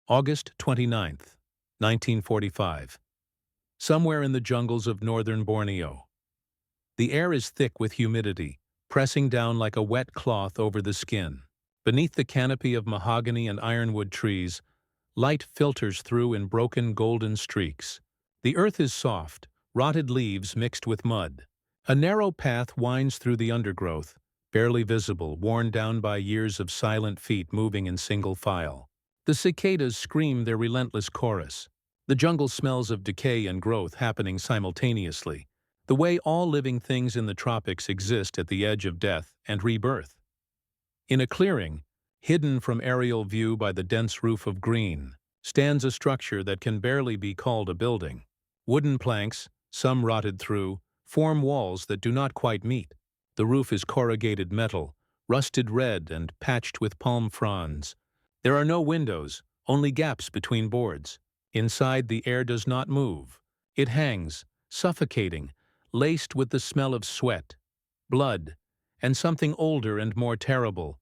August 29th, 1945. Somewhere in the jungles of northern Borneo. The air is thick with humidity, pressing down like a wet cloth over the skin. Beneath the canopy of mahogany and ironwood trees, light filters through in broken golden streaks. The earth is soft, rotted leaves mixed with mud. A narrow path winds through the undergrowth, barely visible, worn down by years of silent feet moving in single file. The cicadas scream their relentless chorus. The jungle smells of decay and growth happening simultaneously, the way all living things in the tropics exist at the edge of death and rebirth. In a clearing, hidden from aerial view by the dense roof of green, stands a structure that can barely be called a building. Wooden planks, some rotted through, form walls that do not quite meet. The roof is corrugated metal, rusted red and patched with palm fronds. There are no windows, only gaps between boards. Inside, the air does not move. It hangs, suffocating, laced with the smell of sweat, blood, and something older and more terrible,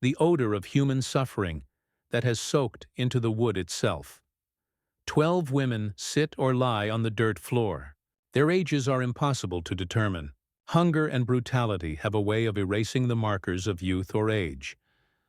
the odor of human suffering that has soaked into the wood itself. 12 women sit or lie on the dirt floor. Their ages are impossible to determine. Hunger and brutality have a way of erasing the markers of youth or age,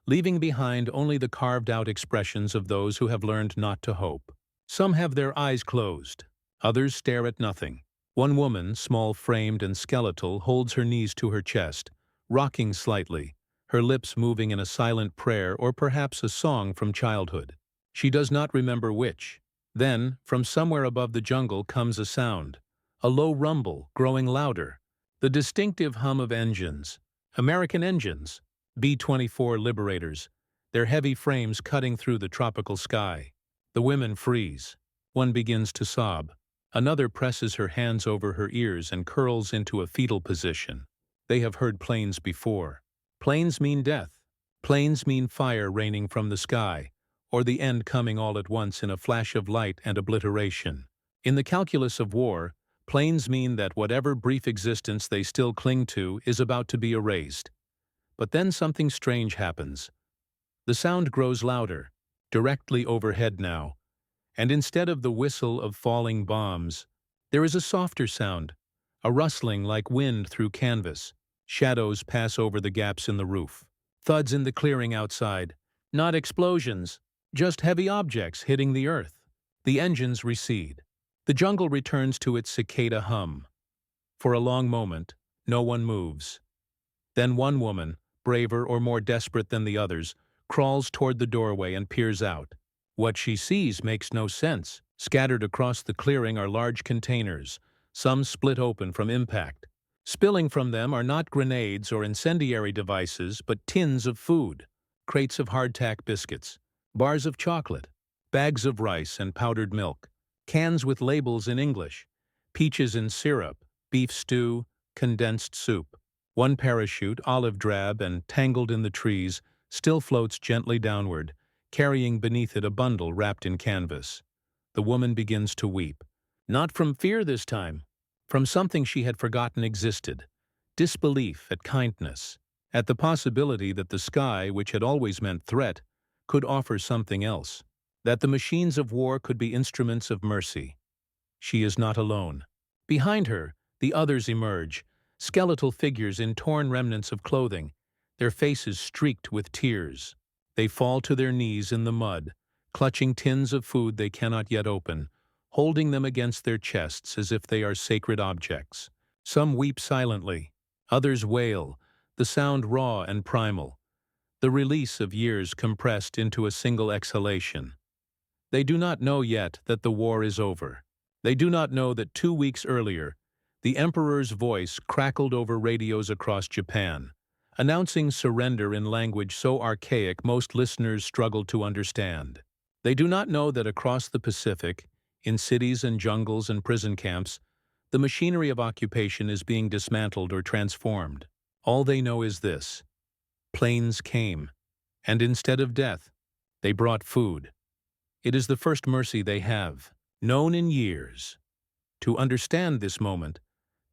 leaving behind only the carved-out expressions of those who have learned not to hope. Some have their eyes closed. Others stare at nothing. One woman, small-framed and skeletal, holds her knees to her chest, rocking slightly, her lips moving in a silent prayer or perhaps a song from childhood. She does not remember which. Then, from somewhere above the jungle comes a sound, a low rumble, growing louder, the distinctive hum of engines, American engines, B-24 Liberators, their heavy frames cutting through the tropical sky. The women freeze. One begins to sob. Another presses her hands over her ears and curls into a fetal position. They have heard planes before. Planes mean death. Planes mean fire raining from the sky, or the end coming all at once in a flash of light and obliteration. In the calculus of war, planes mean that whatever brief existence they still cling to is about to be erased. But then something strange happens. The sound grows louder, directly overhead now, and instead of the whistle of falling bombs, there is a softer sound, a rustling like wind through canvas. Shadows pass over the gaps in the roof. Thuds in the clearing outside. Not explosions, just heavy objects hitting the earth. The engines recede. The jungle returns to its cicada hum. For a long moment, no one moves. Then one woman, braver or more desperate than the others, crawls toward the doorway and peers out. What she sees makes no sense. Scattered across the clearing are large containers, some split open from impact. Spilling from them are not grenades or incendiary devices, but tins of food, crates of hardtack biscuits, bars of chocolate, bags of rice and powdered milk, cans with labels in English, peaches in syrup, beef stew, condensed soup. One parachute, olive drab and tangled in the trees, still floats gently downward, carrying beneath it a bundle wrapped in canvas. The woman begins to weep. Not from fear this time, from something she had forgotten existed. Disbelief at kindness, at the possibility that the sky, which had always meant threat, could offer something else, that the machines of war could be instruments of mercy. She is not alone. Behind her, the others emerge, skeletal figures in torn remnants of clothing, their faces streaked with tears. They fall to their knees in the mud, clutching tins of food they cannot yet open, holding them against their chests as if they are sacred objects. Some weep silently, others wail, the sound raw and primal, the release of years compressed into a single exhalation. They do not know yet that the war is over. They do not know that 2 weeks earlier, the Emperor's voice crackled over radios across Japan, announcing surrender in language so archaic most listeners struggled to understand. They do not know that across the Pacific, in cities and jungles and prison camps, the machinery of occupation is being dismantled or transformed. All they know is this: planes came, and instead of death, they brought food. It is the first mercy they have, known in years. To understand this moment,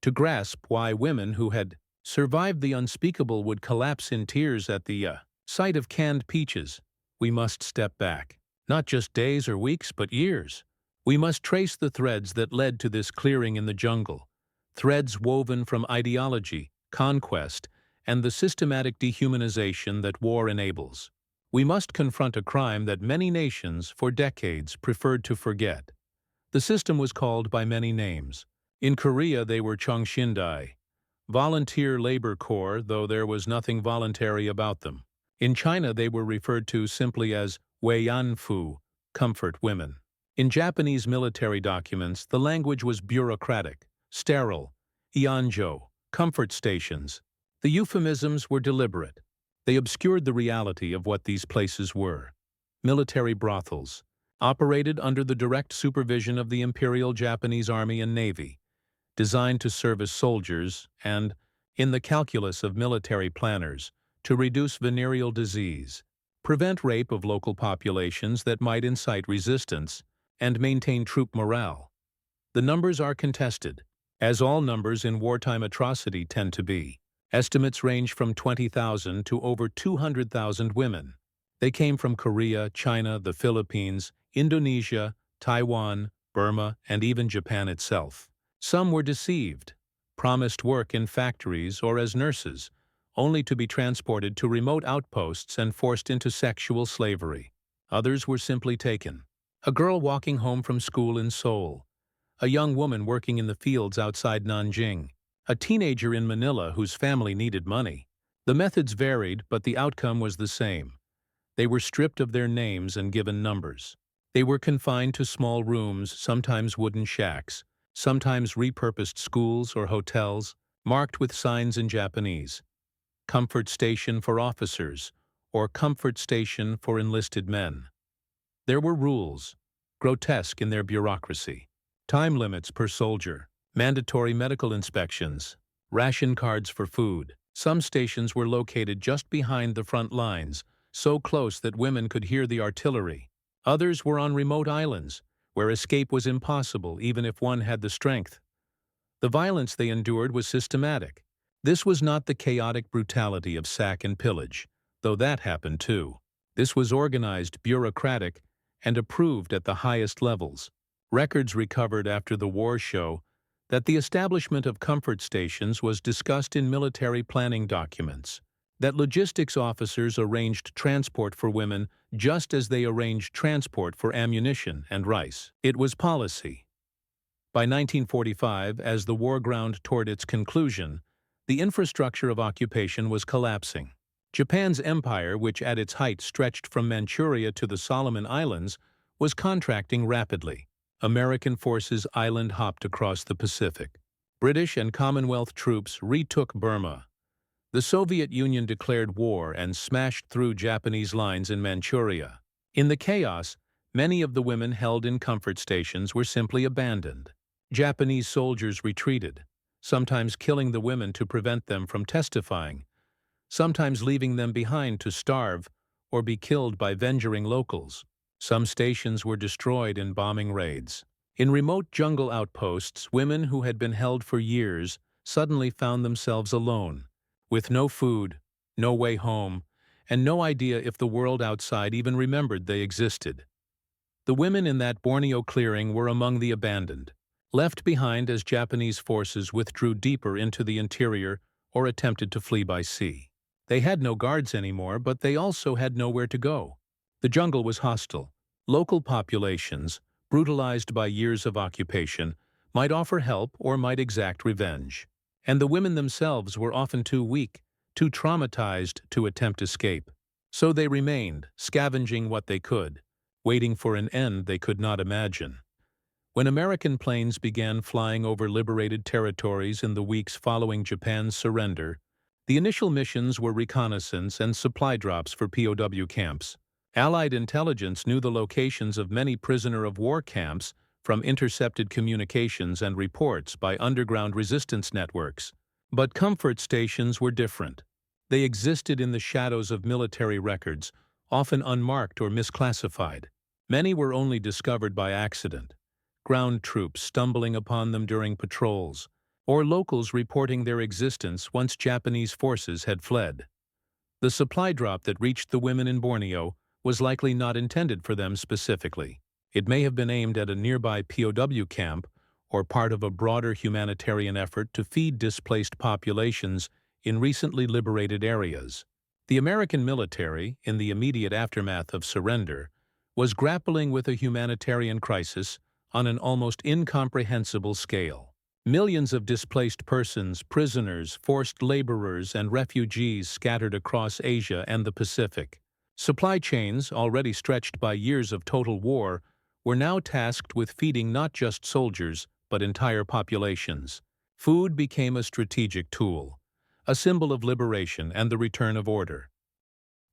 to grasp why women who had survived the unspeakable would collapse in tears at the sight of canned peaches, we must step back. Not just days or weeks, but years. We must trace the threads that led to this clearing in the jungle, threads woven from ideology, conquest, and the systematic dehumanization that war enables. We must confront a crime that many nations, for decades, preferred to forget. The system was called by many names. In Korea they were Chongshindai, volunteer labor corps, though there was nothing voluntary about them. In China they were referred to simply as Weianfu, comfort women. In Japanese military documents, the language was bureaucratic, sterile, Ianjo, comfort stations. The euphemisms were deliberate. They obscured the reality of what these places were. Military brothels, operated under the direct supervision of the Imperial Japanese Army and Navy, designed to serve as soldiers and, in the calculus of military planners, to reduce venereal disease, prevent rape of local populations that might incite resistance, and maintain troop morale. The numbers are contested, as all numbers in wartime atrocity tend to be. Estimates range from 20,000 to over 200,000 women. They came from Korea, China, the Philippines, Indonesia, Taiwan, Burma, and even Japan itself. Some were deceived, promised work in factories or as nurses, only to be transported to remote outposts and forced into sexual slavery. Others were simply taken. A girl walking home from school in Seoul, a young woman working in the fields outside Nanjing, a teenager in Manila whose family needed money. The methods varied, but the outcome was the same. They were stripped of their names and given numbers. They were confined to small rooms, sometimes wooden shacks, sometimes repurposed schools or hotels, marked with signs in Japanese. Comfort station for officers, or comfort station for enlisted men. There were rules, grotesque in their bureaucracy. Time limits per soldier, mandatory medical inspections, ration cards for food. Some stations were located just behind the front lines, so close that women could hear the artillery. Others were on remote islands, where escape was impossible even if one had the strength. The violence they endured was systematic. This was not the chaotic brutality of sack and pillage, though that happened too. This was organized, bureaucratic, and approved at the highest levels. Records recovered after the war show that the establishment of comfort stations was discussed in military planning documents, that logistics officers arranged transport for women just as they arranged transport for ammunition and rice. It was policy. By 1945, as the war ground toward its conclusion, the infrastructure of occupation was collapsing. Japan's empire, which at its height stretched from Manchuria to the Solomon Islands, was contracting rapidly. American forces island-hopped across the Pacific. British and Commonwealth troops retook Burma. The Soviet Union declared war and smashed through Japanese lines in Manchuria. In the chaos, many of the women held in comfort stations were simply abandoned. Japanese soldiers retreated, sometimes killing the women to prevent them from testifying, sometimes leaving them behind to starve or be killed by venturing locals. Some stations were destroyed in bombing raids. In remote jungle outposts, women who had been held for years suddenly found themselves alone, with no food, no way home, and no idea if the world outside even remembered they existed. The women in that Borneo clearing were among the abandoned, left behind as Japanese forces withdrew deeper into the interior or attempted to flee by sea. They had no guards anymore, but they also had nowhere to go. The jungle was hostile. Local populations, brutalized by years of occupation, might offer help or might exact revenge. And the women themselves were often too weak, too traumatized to attempt escape. So they remained, scavenging what they could, waiting for an end they could not imagine. When American planes began flying over liberated territories in the weeks following Japan's surrender, the initial missions were reconnaissance and supply drops for POW camps. Allied intelligence knew the locations of many prisoner-of-war camps from intercepted communications and reports by underground resistance networks. But comfort stations were different. They existed in the shadows of military records, often unmarked or misclassified. Many were only discovered by accident, ground troops stumbling upon them during patrols, or locals reporting their existence once Japanese forces had fled. The supply drop that reached the women in Borneo was likely not intended for them specifically. It may have been aimed at a nearby POW camp or part of a broader humanitarian effort to feed displaced populations in recently liberated areas. The American military, in the immediate aftermath of surrender, was grappling with a humanitarian crisis on an almost incomprehensible scale. Millions of displaced persons, prisoners, forced laborers, and refugees scattered across Asia and the Pacific. Supply chains, already stretched by years of total war, were now tasked with feeding not just soldiers, but entire populations. Food became a strategic tool, a symbol of liberation and the return of order.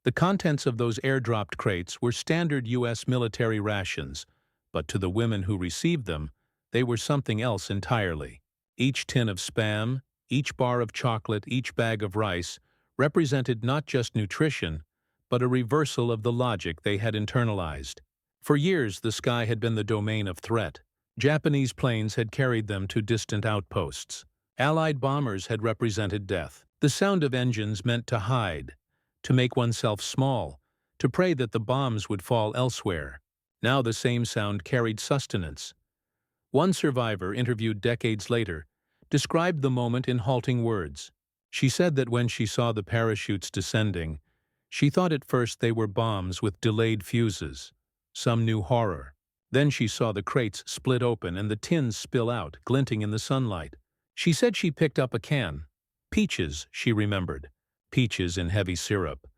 The contents of those airdropped crates were standard U.S. military rations, but to the women who received them, they were something else entirely. Each tin of Spam, each bar of chocolate, each bag of rice represented not just nutrition, but a reversal of the logic they had internalized. For years, the sky had been the domain of threat. Japanese planes had carried them to distant outposts. Allied bombers had represented death. The sound of engines meant to hide, to make oneself small, to pray that the bombs would fall elsewhere. Now the same sound carried sustenance. One survivor, interviewed decades later, described the moment in halting words. She said that when she saw the parachutes descending, she thought at first they were bombs with delayed fuses, some new horror. Then she saw the crates split open and the tins spill out, glinting in the sunlight. She said she picked up a can. Peaches, she remembered. Peaches in heavy syrup.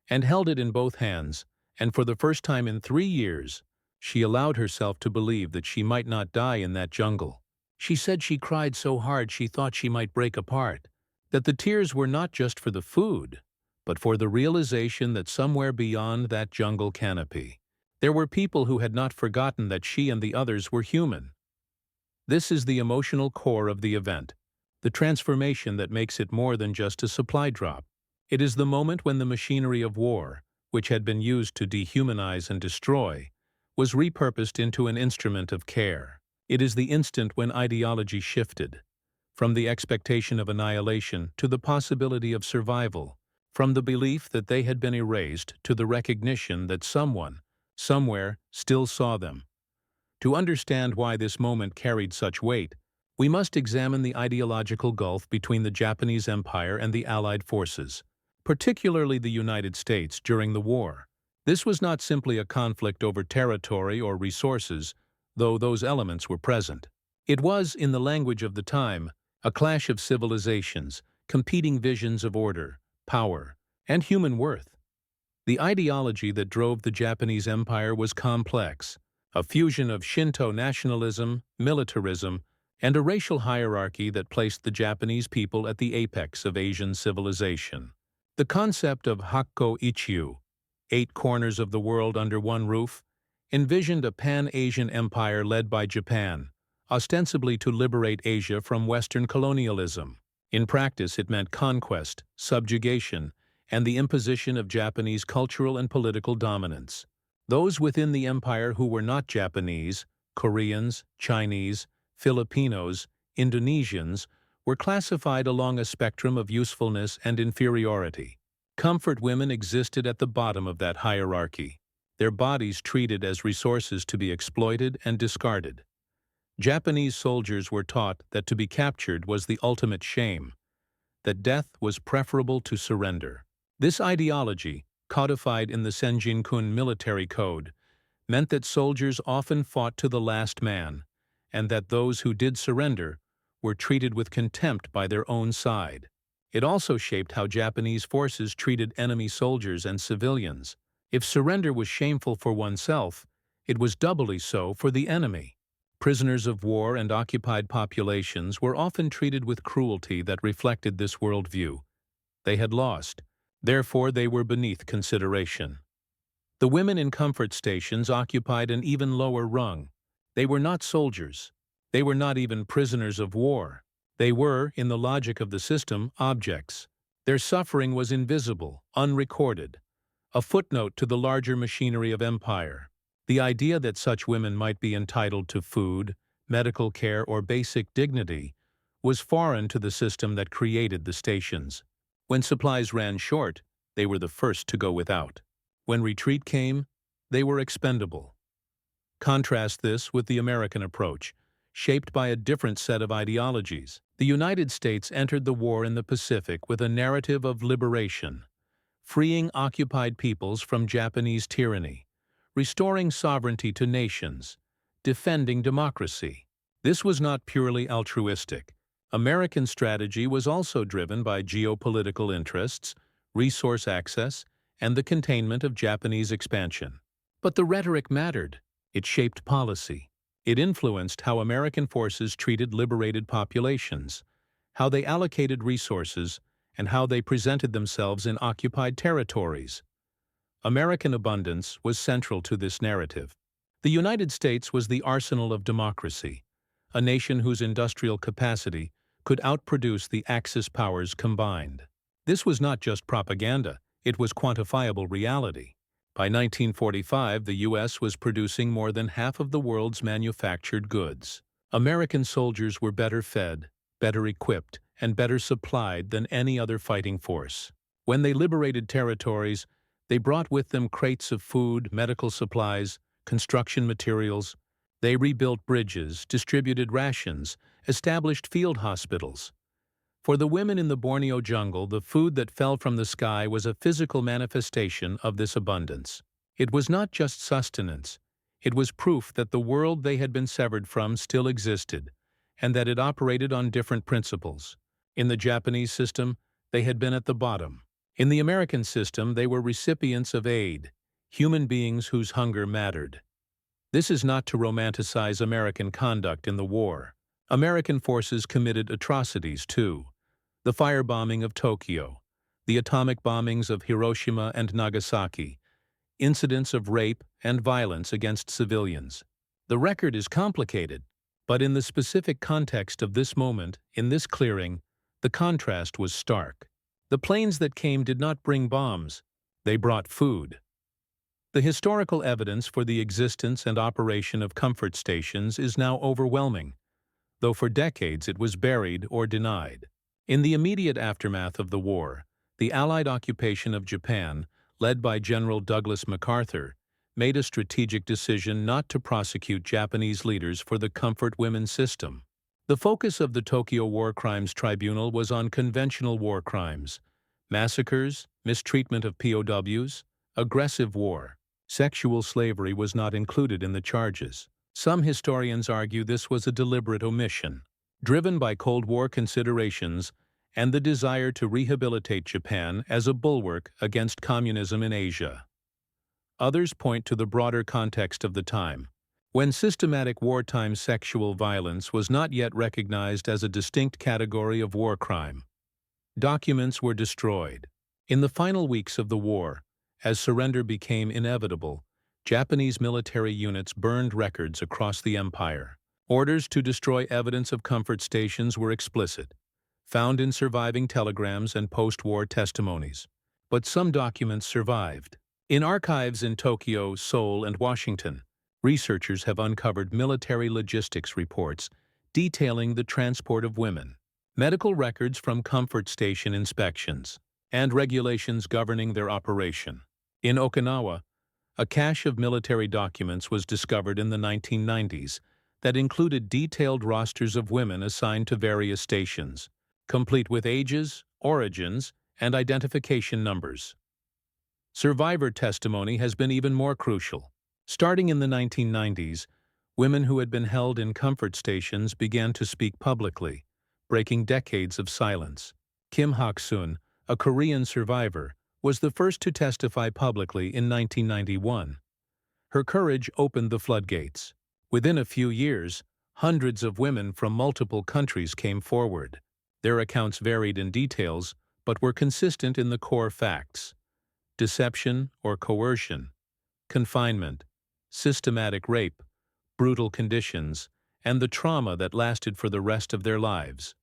And held it in both hands, and for the first time in 3 years, she allowed herself to believe that she might not die in that jungle. She said she cried so hard she thought she might break apart, that the tears were not just for the food, but for the realization that somewhere beyond that jungle canopy, there were people who had not forgotten that she and the others were human. This is the emotional core of the event, the transformation that makes it more than just a supply drop. It is the moment when the machinery of war, which had been used to dehumanize and destroy, was repurposed into an instrument of care. It is the instant when ideology shifted, from the expectation of annihilation to the possibility of survival, from the belief that they had been erased to the recognition that someone, somewhere, still saw them. To understand why this moment carried such weight, we must examine the ideological gulf between the Japanese Empire and the Allied forces, particularly the United States during the war. This was not simply a conflict over territory or resources, though those elements were present. It was, in the language of the time, a clash of civilizations, competing visions of order, power, and human worth. The ideology that drove the Japanese Empire was complex, a fusion of Shinto nationalism, militarism, and a racial hierarchy that placed the Japanese people at the apex of Asian civilization. The concept of Hakko Ichiu, 8 corners of the world under one roof, envisioned a pan-Asian empire led by Japan, ostensibly to liberate Asia from Western colonialism. In practice, it meant conquest, subjugation, and the imposition of Japanese cultural and political dominance. Those within the empire who were not Japanese, Koreans, Chinese, Filipinos, Indonesians, were classified along a spectrum of usefulness and inferiority. Comfort women existed at the bottom of that hierarchy, their bodies treated as resources to be exploited and discarded. Japanese soldiers were taught that to be captured was the ultimate shame, that death was preferable to surrender. This ideology, codified in the Senjin-kun military code, meant that soldiers often fought to the last man, and that those who did surrender were treated with contempt by their own side. It also shaped how Japanese forces treated enemy soldiers and civilians. If surrender was shameful for oneself, it was doubly so for the enemy. Prisoners of war and occupied populations were often treated with cruelty that reflected this worldview. They had lost, therefore they were beneath consideration. The women in comfort stations occupied an even lower rung. They were not soldiers. They were not even prisoners of war. They were, in the logic of the system, objects. Their suffering was invisible, unrecorded, a footnote to the larger machinery of empire. The idea that such women might be entitled to food, medical care, or basic dignity was foreign to the system that created the stations. When supplies ran short, they were the first to go without. When retreat came, They were expendable. Contrast this with the American approach, shaped by a different set of ideologies. The United States entered the war in the Pacific with a narrative of liberation, freeing occupied peoples from Japanese tyranny, restoring sovereignty to nations, defending democracy. This was not purely altruistic. American strategy was also driven by geopolitical interests, resource access, and the containment of Japanese expansion. But the rhetoric mattered. It shaped policy. It influenced how American forces treated liberated populations, how they allocated resources, and how they presented themselves in occupied territories. American abundance was central to this narrative. The United States was the arsenal of democracy, a nation whose industrial capacity could outproduce the Axis powers combined. This was not just propaganda, it was quantifiable reality. By 1945, the U.S. was producing more than half of the world's manufactured goods. American soldiers were better fed, better equipped, and better supplied than any other fighting force. When they liberated territories, they brought with them crates of food, medical supplies, construction materials. They rebuilt bridges, distributed rations, established field hospitals. For the women in the Borneo jungle, the food that fell from the sky was a physical manifestation of this abundance. It was not just sustenance. It was proof that the world they had been severed from still existed, and that it operated on different principles. In the Japanese system, they had been at the bottom. In the American system, they were recipients of aid, human beings whose hunger mattered. This is not to romanticize American conduct in the war. American forces committed atrocities too. The firebombing of Tokyo, the atomic bombings of Hiroshima and Nagasaki, incidents of rape and violence against civilians. The record is complicated, but in the specific context of this moment, in this clearing, the contrast was stark. The planes that came did not bring bombs, they brought food. The historical evidence for the existence and operation of comfort stations is now overwhelming, though for decades it was buried or denied. In the immediate aftermath of the war, the Allied occupation of Japan, led by General Douglas MacArthur, made a strategic decision not to prosecute Japanese leaders for the comfort women system. The focus of the Tokyo War Crimes Tribunal was on conventional war crimes, massacres, mistreatment of POWs, aggressive war. Sexual slavery was not included in the charges. Some historians argue this was a deliberate omission, driven by Cold War considerations and the desire to rehabilitate Japan as a bulwark against communism in Asia. Others point to the broader context of the time, when systematic wartime sexual violence was not yet recognized as a distinct category of war crime. Documents were destroyed. In the final weeks of the war, as surrender became inevitable, Japanese military units burned records across the empire. Orders to destroy evidence of comfort stations were explicit, found in surviving telegrams and post-war testimonies. But some documents survived. In archives in Tokyo, Seoul, and Washington, researchers have uncovered military logistics reports detailing the transport of women, medical records from comfort station inspections, and regulations governing their operation. In Okinawa, a cache of military documents was discovered in the 1990s that included detailed rosters of women assigned to various stations, complete with ages, origins, and identification numbers. Survivor testimony has been even more crucial. Starting in the 1990s, women who had been held in comfort stations began to speak publicly, breaking decades of silence. Kim Hak-sun, a Korean survivor, was the first to testify publicly in 1991. Her courage opened the floodgates. Within a few years, hundreds of women from multiple countries came forward. Their accounts varied in details, but were consistent in the core facts: deception or coercion, confinement, systematic rape, brutal conditions, and the trauma that lasted for the rest of their lives.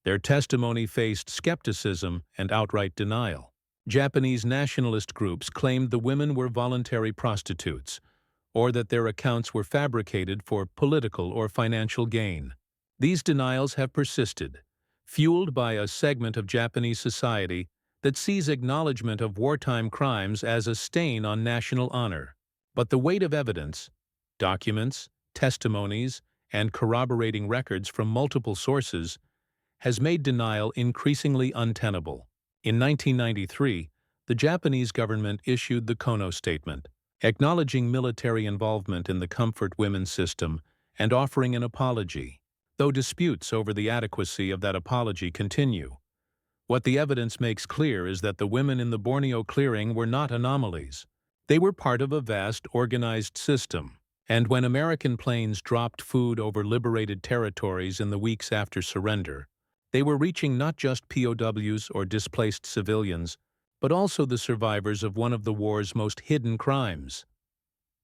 Their testimony faced skepticism and outright denial. Japanese nationalist groups claimed the women were voluntary prostitutes, or that their accounts were fabricated for political or financial gain. These denials have persisted, fueled by a segment of Japanese society that sees acknowledgement of wartime crimes as a stain on national honor. But the weight of evidence, documents, testimonies, and corroborating records from multiple sources has made denial increasingly untenable. In 1993, the Japanese government issued the Kono Statement, acknowledging military involvement in the comfort women's system and offering an apology, though disputes over the adequacy of that apology continue. What the evidence makes clear is that the women in the Borneo clearing were not anomalies. They were part of a vast, organized system, and when American planes dropped food over liberated territories in the weeks after surrender, they were reaching not just POWs or displaced civilians, but also the survivors of one of the war's most hidden crimes.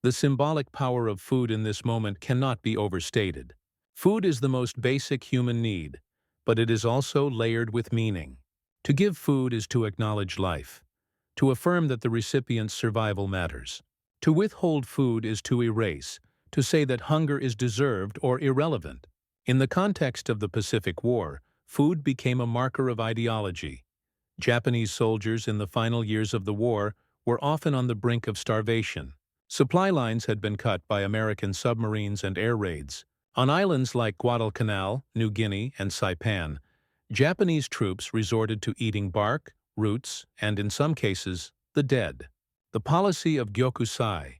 The symbolic power of food in this moment cannot be overstated. Food is the most basic human need, but it is also layered with meaning. To give food is to acknowledge life, to affirm that the recipient's survival matters. To withhold food is to erase, to say that hunger is deserved or irrelevant. In the context of the Pacific War, food became a marker of ideology. Japanese soldiers in the final years of the war were often on the brink of starvation. Supply lines had been cut by American submarines and air raids. On islands like Guadalcanal, New Guinea, and Saipan, Japanese troops resorted to eating bark, roots, and in some cases, the dead. The policy of Gyokusai,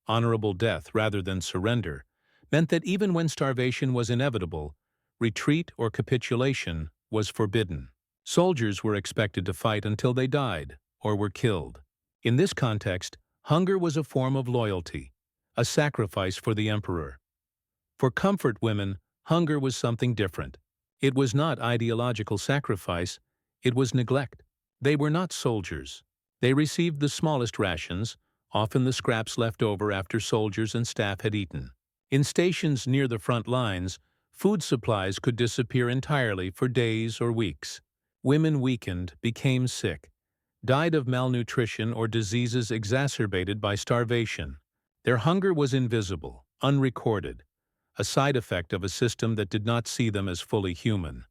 honorable death rather than surrender, meant that even when starvation was inevitable, retreat or capitulation was forbidden. Soldiers were expected to fight until they died or were killed. In this context, hunger was a form of loyalty, a sacrifice for the emperor. For comfort women, hunger was something different. It was not ideological sacrifice, it was neglect. They were not soldiers. They received the smallest rations, often the scraps left over after soldiers and staff had eaten. In stations near the front lines, food supplies could disappear entirely for days or weeks. Women weakened, became sick, died of malnutrition or diseases exacerbated by starvation. Their hunger was invisible, unrecorded, a side effect of a system that did not see them as fully human.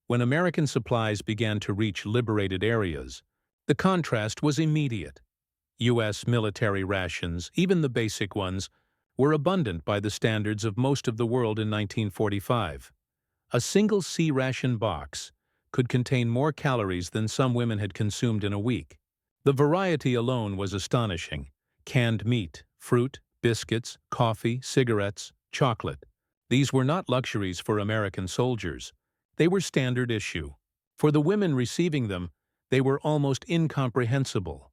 When American supplies began to reach liberated areas, the contrast was immediate. U.S. military rations, even the basic ones, were abundant by the standards of most of the world in 1945. A single C ration box could contain more calories than some women had consumed in a week. The variety alone was astonishing: canned meat, fruit, biscuits, coffee, cigarettes, chocolate. These were not luxuries for American soldiers. They were standard issue. For the women receiving them, they were almost incomprehensible.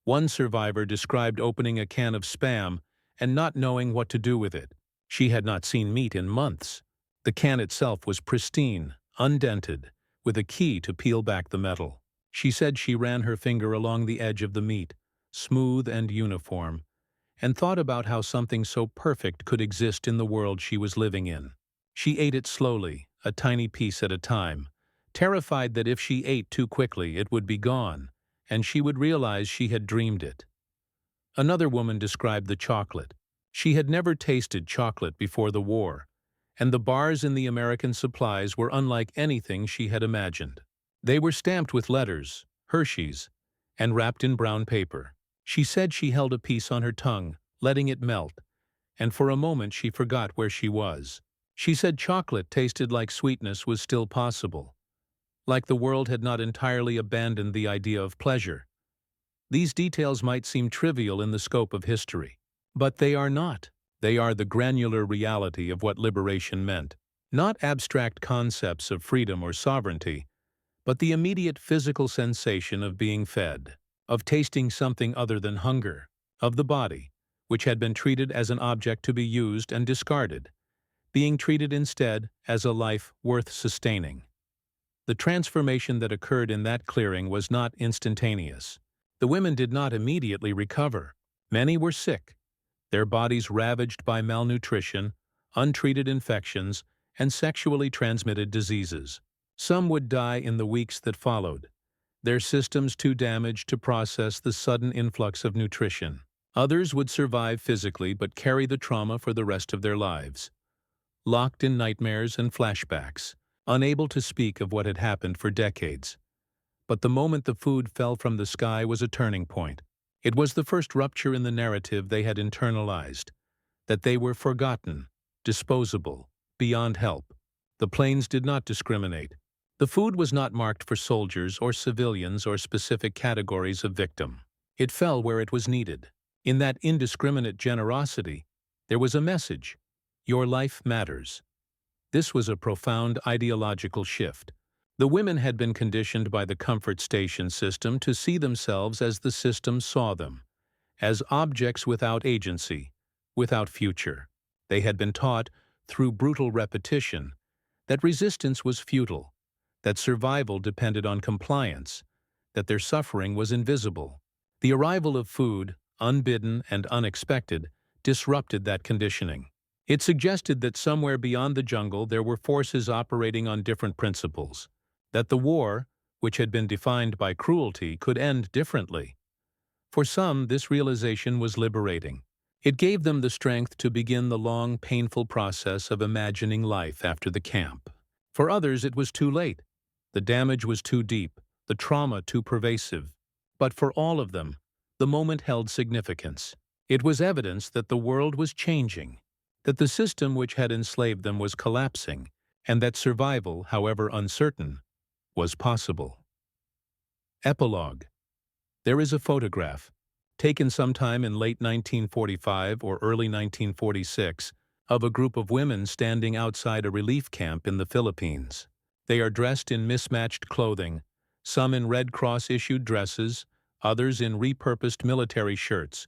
One survivor described opening a can of Spam and not knowing what to do with it. She had not seen meat in months. The can itself was pristine, undented, with a key to peel back the metal. She said she ran her finger along the edge of the meat, smooth and uniform, and thought about how something so perfect could exist in the world she was living in. She ate it slowly, a tiny piece at a time, terrified that if she ate too quickly it would be gone, and she would realize she had dreamed it. Another woman described the chocolate. She had never tasted chocolate before the war, and the bars in the American supplies were unlike anything she had imagined. They were stamped with letters, Hershey's, and wrapped in brown paper. She said she held a piece on her tongue, letting it melt, and for a moment she forgot where she was. She said chocolate tasted like sweetness was still possible, like the world had not entirely abandoned the idea of pleasure. These details might seem trivial in the scope of history, but they are not. They are the granular reality of what liberation meant. Not abstract concepts of freedom or sovereignty, but the immediate physical sensation of being fed, of tasting something other than hunger, of the body, which had been treated as an object to be used and discarded, being treated instead as a life worth sustaining. The transformation that occurred in that clearing was not instantaneous. The women did not immediately recover. Many were sick, their bodies ravaged by malnutrition, untreated infections, and sexually transmitted diseases. Some would die in the weeks that followed, their systems too damaged to process the sudden influx of nutrition. Others would survive physically but carry the trauma for the rest of their lives, locked in nightmares and flashbacks, unable to speak of what had happened for decades. But the moment the food fell from the sky was a turning point. It was the first rupture in the narrative they had internalized, that they were forgotten, disposable, beyond help. The planes did not discriminate. The food was not marked for soldiers or civilians or specific categories of victim. It fell where it was needed. In that indiscriminate generosity, there was a message: your life matters. This was a profound ideological shift. The women had been conditioned by the comfort station system to see themselves as the system saw them, as objects without agency, without future. They had been taught, through brutal repetition, that resistance was futile, that survival depended on compliance, that their suffering was invisible. The arrival of food, unbidden and unexpected, disrupted that conditioning. It suggested that somewhere beyond the jungle there were forces operating on different principles, that the war, which had been defined by cruelty, could end differently. For some, this realization was liberating. It gave them the strength to begin the long, painful process of imagining life after the camp. For others, it was too late. The damage was too deep, the trauma too pervasive. But for all of them, the moment held significance. It was evidence that the world was changing, that the system which had enslaved them was collapsing, and that survival, however uncertain, was possible. Epilogue. There is a photograph, taken sometime in late 1945 or early 1946, of a group of women standing outside a relief camp in the Philippines. They are dressed in mismatched clothing, some in Red Cross-issued dresses, others in repurposed military shirts,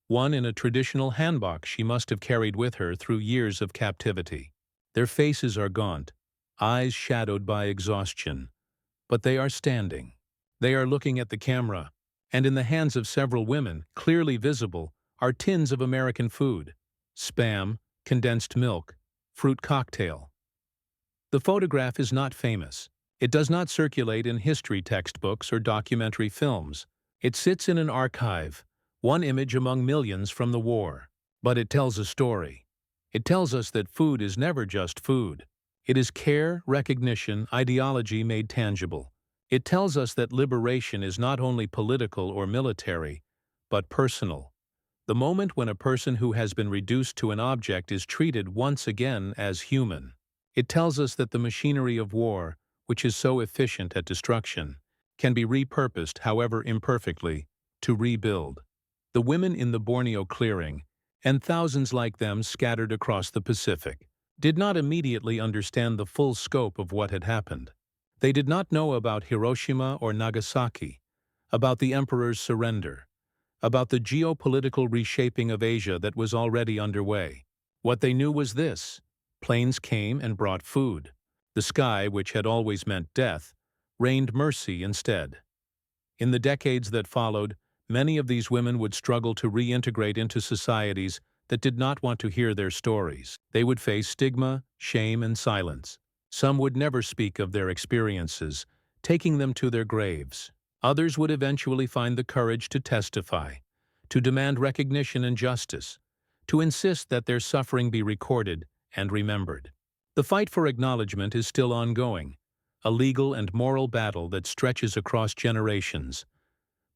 one in a traditional hanbok she must have carried with her through years of captivity. Their faces are gaunt, eyes shadowed by exhaustion, but they are standing. They are looking at the camera, and in the hands of several women, clearly visible, are tins of American food: Spam, condensed milk, fruit cocktail. The photograph is not famous. It does not circulate in history textbooks or documentary films. It sits in an archive, one image among millions from the war. But it tells a story. It tells us that food is never just food. It is care, recognition, ideology made tangible. It tells us that liberation is not only political or military, but personal. The moment when a person who has been reduced to an object is treated once again as human. It tells us that the machinery of war, which is so efficient at destruction, can be repurposed, however imperfectly, to rebuild. The women in the Borneo clearing, and thousands like them scattered across the Pacific, did not immediately understand the full scope of what had happened. They did not know about Hiroshima or Nagasaki, about the emperor's surrender, about the geopolitical reshaping of Asia that was already underway. What they knew was this: planes came and brought food. The sky, which had always meant death, rained mercy instead. In the decades that followed, many of these women would struggle to reintegrate into societies that did not want to hear their stories. They would face stigma, shame, and silence. Some would never speak of their experiences, taking them to their graves. Others would eventually find the courage to testify, to demand recognition and justice, to insist that their suffering be recorded and remembered. The fight for acknowledgement is still ongoing, a legal and moral battle that stretches across generations.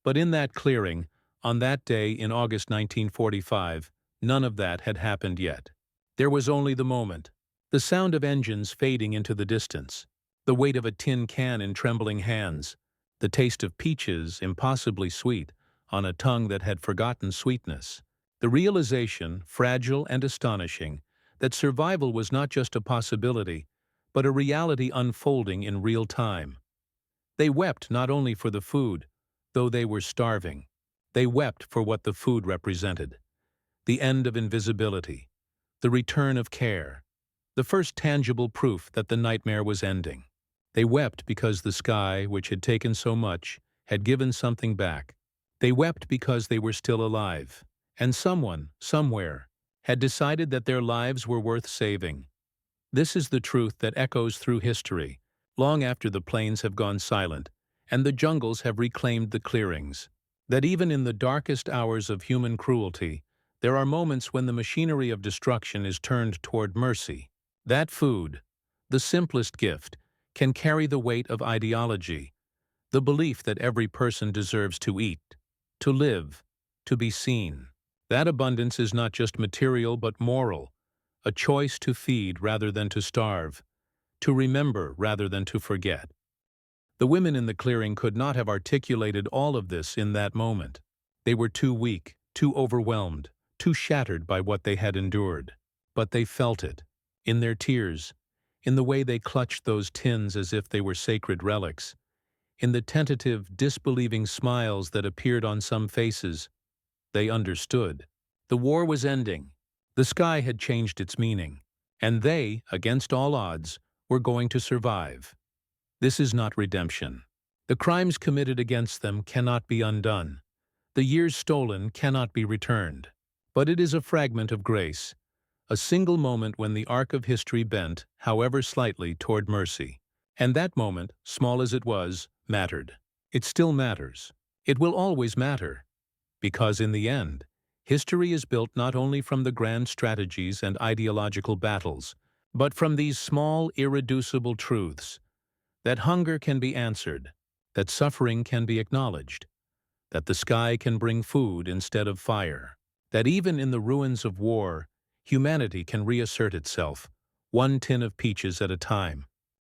But in that clearing, on that day in August 1945, none of that had happened yet. There was only the moment, the sound of engines fading into the distance, the weight of a tin can in trembling hands, the taste of peaches, impossibly sweet, on a tongue that had forgotten sweetness. The realization, fragile and astonishing, that survival was not just a possibility, but a reality unfolding in real time. They wept not only for the food, though they were starving. They wept for what the food represented: the end of invisibility, the return of care, the first tangible proof that the nightmare was ending. They wept because the sky, which had taken so much, had given something back. They wept because they were still alive, and someone, somewhere, had decided that their lives were worth saving. This is the truth that echoes through history, long after the plains have gone silent and the jungles have reclaimed the clearings. That even in the darkest hours of human cruelty, there are moments when the machinery of destruction is turned toward mercy. That food, the simplest gift, can carry the weight of ideology, the belief that every person deserves to eat, to live, to be seen. That abundance is not just material but moral, a choice to feed rather than to starve, to remember rather than to forget. The women in the clearing could not have articulated all of this in that moment. They were too weak, too overwhelmed, too shattered by what they had endured. But they felt it, in their tears, in the way they clutched those tins as if they were sacred relics, in the tentative, disbelieving smiles that appeared on some faces. They understood. The war was ending. The sky had changed its meaning. And they, against all odds, were going to survive. This is not redemption. The crimes committed against them cannot be undone. The years stolen cannot be returned. But it is a fragment of grace, a single moment when the arc of history bent, however slightly, toward mercy. And that moment, small as it was, mattered. It still matters. It will always matter. Because in the end, history is built not only from the grand strategies and ideological battles, but from these small, irreducible truths: that hunger can be answered, that suffering can be acknowledged, that the sky can bring food instead of fire, that even in the ruins of war, humanity can reassert itself, one tin of peaches at a time.